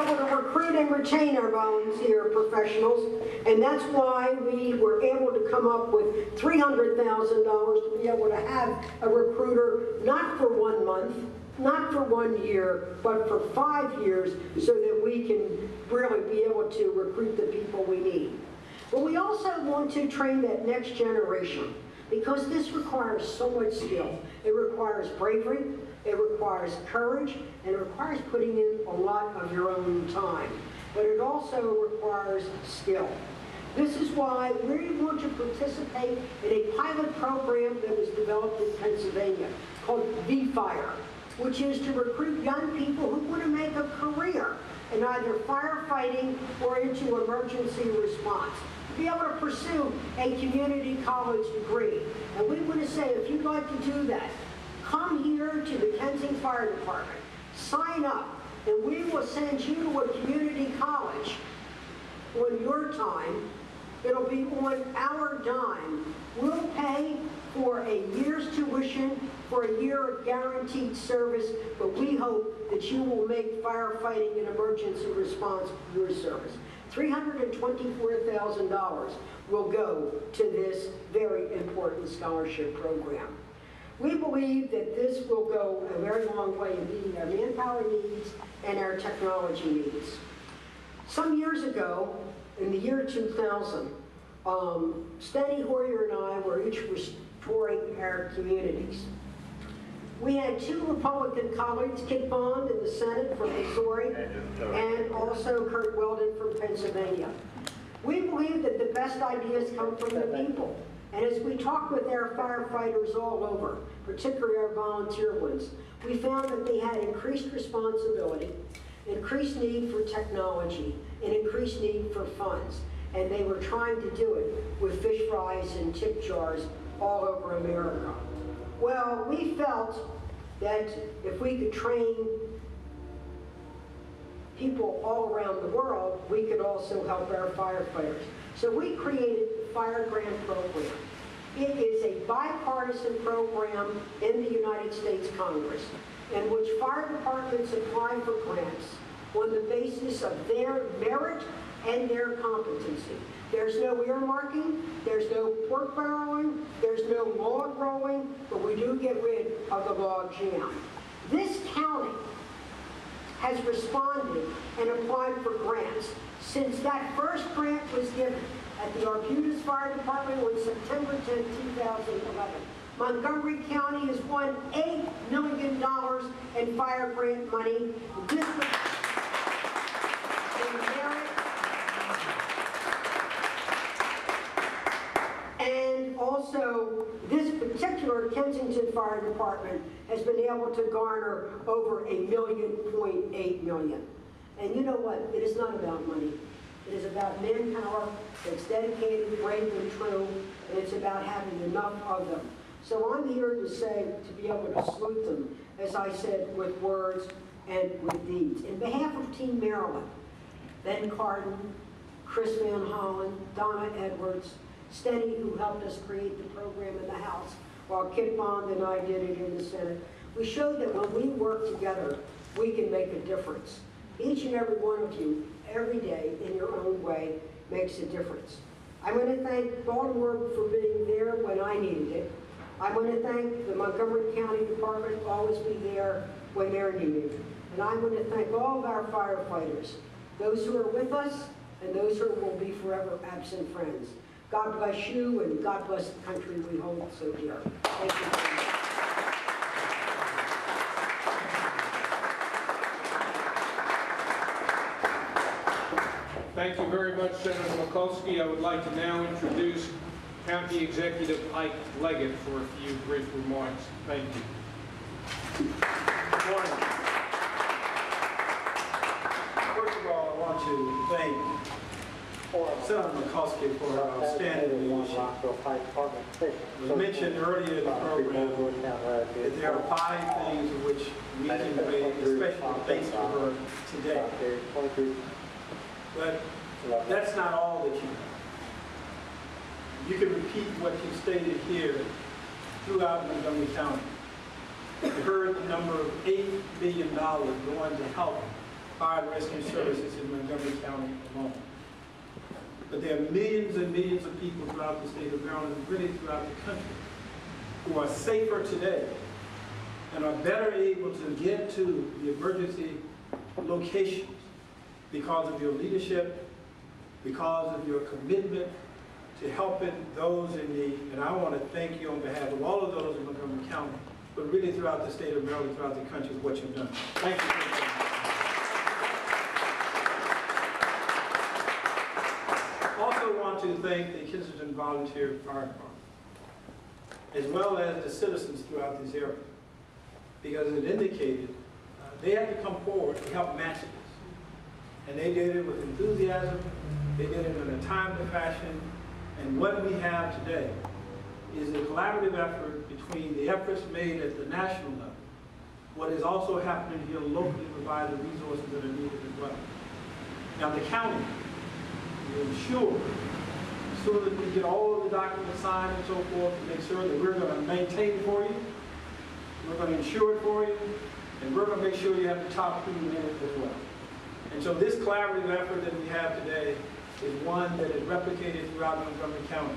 able to recruit and retain our volunteer professionals, and that's why we were able to come up with $300,000 to be able to have a recruiter, not for 1 month, not for 1 year, but for 5 years, so that we can really be able to recruit the people we need. But we also want to train that next generation, because this requires so much skill. It requires bravery, it requires courage, and it requires putting in a lot of your own time. But it also requires skill. This is why we want to participate in a pilot program that was developed in Pennsylvania called VFire, which is to recruit young people who want to make a career in either firefighting or into emergency response, to be able to pursue a community college degree. And we want to say, if you'd like to do that, come here to the Kensington Fire Department, sign up, and we will send you to a community college on your time. It'll be on our dime. We'll pay for a year's tuition, for a year of guaranteed service, but we hope that you will make firefighting and emergency response your service. $324,000 will go to this very important scholarship program. We believe that this will go a very long way in meeting our manpower needs and our technology needs. Some years ago, in the year 2000, Steny Hoyer and I were each restoring our communities. We had 2 Republican colleagues, Kit Bond in the Senate from Missouri, and also Kurt Weldon from Pennsylvania. We believe that the best ideas come from the people. And as we talked with our firefighters all over, particularly our volunteer ones, we found that they had increased responsibility, increased need for technology, and increased need for funds. And they were trying to do it with fish fries and tip jars all over America. Well, we felt that if we could train people all around the world, we could also help our firefighters. So we created the Fire Grant Program. It is a bipartisan program in the United States Congress in which fire departments apply for grants on the basis of their merit and their competency. There's no earmarking, there's no pork barreling, there's no log rolling, but we do get rid of the log jam. This county has responded and applied for grants since that first grant was given at the Arbutus Fire Department on September 10, 2011. Montgomery County has won $8 million in fire grant money. This was in merit. And also, this particular Kensington Fire Department has been able to garner over $1.8 million. And you know what? It is not about money. It is about manpower that's dedicated, brave, and true, and it's about having enough of them. So I'm here to say, to be able to salute them, as I said, with words and with deeds. In behalf of Team Maryland, Ben Cardin, Chris Van Hollen, Donna Edwards, Steny, who helped us create the program in the House, while Kit Bond and I did it in the Senate, we showed that when we work together, we can make a difference. Each and every one of you, every day, in your own way, makes a difference. I want to thank Baltimore for being there when I needed it. I want to thank the Montgomery County Department, always be there when they're needed. And I want to thank all of our firefighters, those who are with us and those who will be forever absent friends. God bless you, and God bless the country we hold so dear. Thank you very much. Thank you very much, Senator Mikulski. I would like to now introduce County Executive Ike Leggett for a few brief remarks. Thank you. Good morning. First of all, I want to thank Senator Mikulski for her outstanding leadership. It was mentioned earlier in the program that there are 5 things in which we can make especially thanks to her today. But that's not all that you can repeat what you stated here throughout Montgomery County. You heard the number of $8 billion going to help fire and rescue services in Montgomery County alone. But there are millions and millions of people throughout the state of Maryland, and really throughout the country, who are safer today and are better able to get to the emergency locations because of your leadership, because of your commitment to helping those in need. And I want to thank you on behalf of all of those in Montgomery County, but really throughout the state of Maryland, throughout the country, for what you've done. Thank you. Also want to thank the Kensington Volunteer Fire Department, as well as the citizens throughout this area, because it indicated they had to come forward to help match this. And they did it with enthusiasm, they did it in a timely fashion, and what we have today is a collaborative effort between the efforts made at the national level, what is also happening here locally, provide the resources that are needed as well. Now the county will ensure, as soon as we get all of the documents signed and so forth, to make sure that we're going to maintain it for you, we're going to insure it for you, and we're going to make sure you have the top crew in it as well. And so this collaborative effort that we have today is one that is replicated throughout Montgomery County.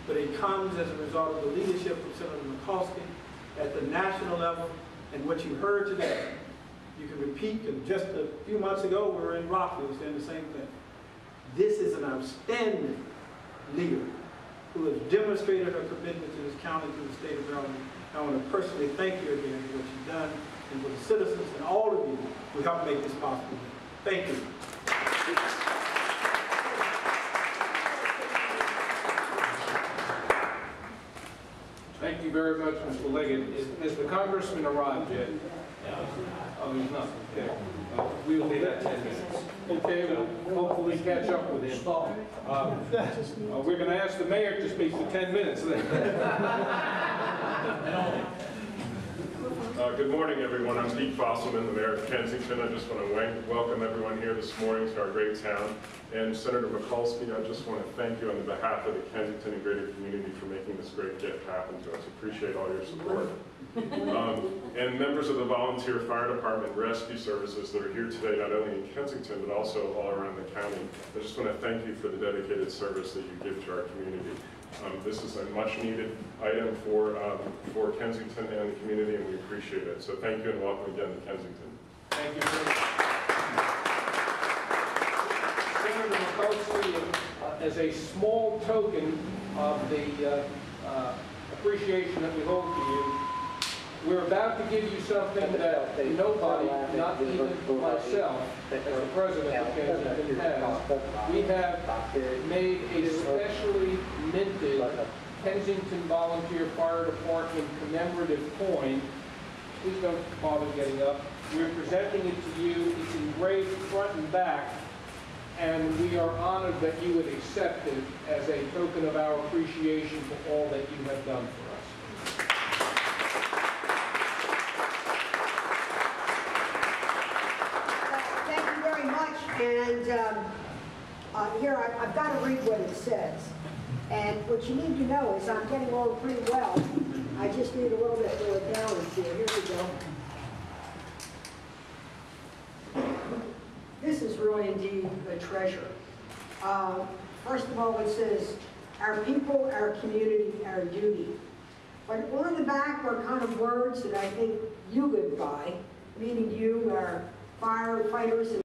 But it comes as a result of the leadership of Senator Mikulski at the national level, and what you heard today, you can repeat, and just a few months ago we were in Rockville saying the same thing. This is an outstanding leader who has demonstrated her commitment to this county, to the state of Maryland. I want to personally thank you again for what you've done, and for the citizens and all of you who helped make this possible. Thank you. Thank you very much, Mr. Leggett. Has the congressman arrived yet? Oh, he's not. Okay. We'll be at 10 minutes. Okay, we'll hopefully catch up with him. We're going to ask the mayor to speak for 10 minutes then. Good morning, everyone. I'm Pete Fosselman, the mayor of Kensington. I just want to welcome everyone here this morning to our great town. And Senator Mikulski, I just want to thank you on behalf of the Kensington and greater community for making this great gift happen to us. Appreciate all your support. And members of the Volunteer Fire Department Rescue Services that are here today, not only in Kensington, but also all around the county. I just want to thank you for the dedicated service that you give to our community. This is a much-needed item for Kensington and the community, and we appreciate it. So thank you and welcome again to Kensington. Thank you very much. Senator Mikulski, as a small token of the appreciation that we hold to you, we're about to give you something that nobody, not even myself, as the president of Kensington, has. We have made a specially minted Kensington Volunteer Fire Department commemorative coin. Please don't bother getting up. We're presenting it to you. It's engraved front and back, and we are honored that you would accept it as a token of our appreciation for all that you have done for us. And here, I've got to read what it says. And what you need to know is I'm getting along pretty well. I just need a little bit more balance here. Here we go. This is really indeed a treasure. First of all, it says, our people, our community, our duty. But on the back are kind of words that I think you would buy, meaning you, our firefighters and